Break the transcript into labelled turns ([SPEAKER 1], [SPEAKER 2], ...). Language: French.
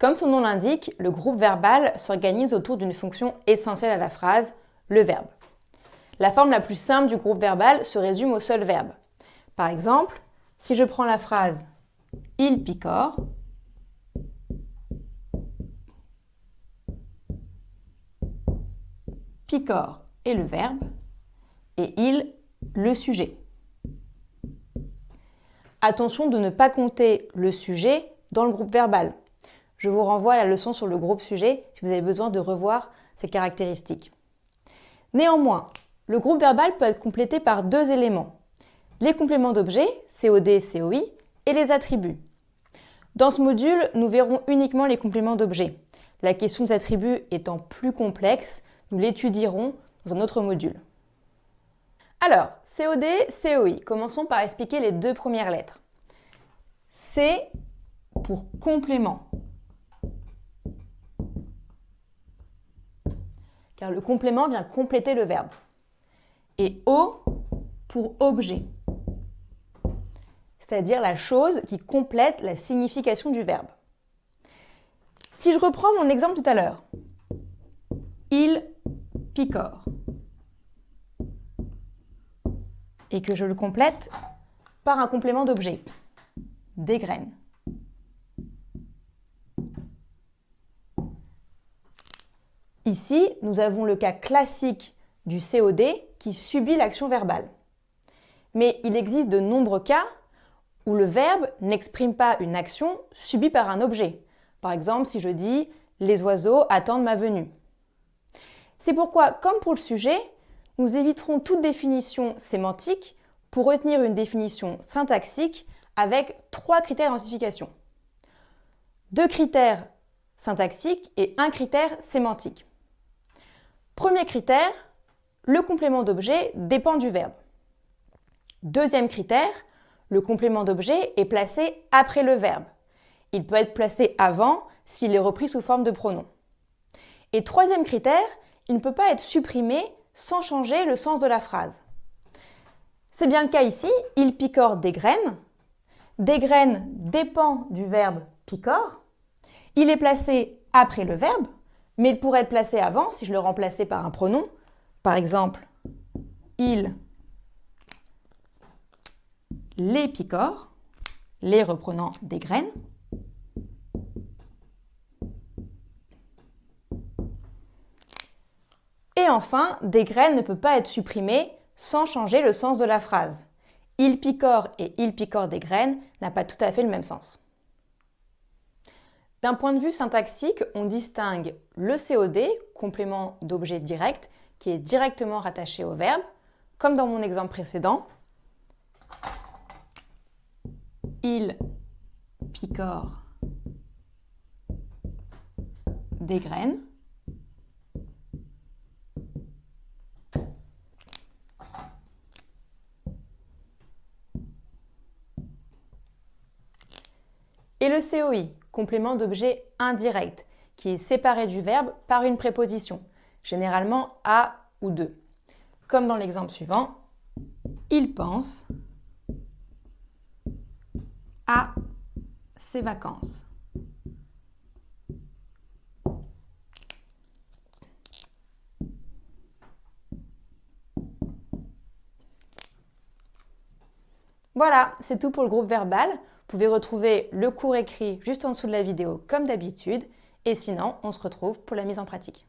[SPEAKER 1] Comme son nom l'indique, le groupe verbal s'organise autour d'une fonction essentielle à la phrase, le verbe. La forme la plus simple du groupe verbal se résume au seul verbe. Par exemple, si je prends la phrase « il picore », picore est le verbe et il, le sujet. Attention de ne pas compter le sujet dans le groupe verbal. Je vous renvoie à la leçon sur le groupe sujet si vous avez besoin de revoir ces caractéristiques. Néanmoins, le groupe verbal peut être complété par deux éléments. Les compléments d'objet, COD, COI, et les attributs. Dans ce module, nous verrons uniquement les compléments d'objet. La question des attributs étant plus complexe, nous l'étudierons dans un autre module. Alors, COD, COI. Commençons par expliquer les deux premières lettres. C pour complément. Car le complément vient compléter le verbe. Et O pour objet. C'est-à-dire la chose qui complète la signification du verbe. Si je reprends mon exemple tout à l'heure, il picore. Et que je le complète par un complément d'objet, des graines. Ici, nous avons le cas classique du COD qui subit l'action verbale. Mais il existe de nombreux cas où le verbe n'exprime pas une action subie par un objet. Par exemple, si je dis « les oiseaux attendent ma venue ». C'est pourquoi, comme pour le sujet, nous éviterons toute définition sémantique pour retenir une définition syntaxique avec 3 critères d'identification. 2 critères syntaxiques et 1 critère sémantique. Premier critère, le complément d'objet dépend du verbe. Deuxième critère, le complément d'objet est placé après le verbe. Il peut être placé avant s'il est repris sous forme de pronom. Et troisième critère, il ne peut pas être supprimé sans changer le sens de la phrase. C'est bien le cas ici, il picore des graines. Des graines dépend du verbe picore. Il est placé après le verbe, mais il pourrait être placé avant si je le remplaçais par un pronom. Par exemple, il les picore, les reprenant des graines. Et enfin, des graines ne peut pas être supprimé sans changer le sens de la phrase. Il picore et il picore des graines n'a pas tout à fait le même sens. D'un point de vue syntaxique, on distingue le COD, complément d'objet direct, qui est directement rattaché au verbe, comme dans mon exemple précédent. Il picore des graines. Et le COI, complément d'objet indirect, qui est séparé du verbe par une préposition, généralement à ou de. Comme dans l'exemple suivant, il pense à ses vacances. Voilà, c'est tout pour le groupe verbal. Vous pouvez retrouver le cours écrit juste en dessous de la vidéo comme d'habitude. Et sinon, on se retrouve pour la mise en pratique.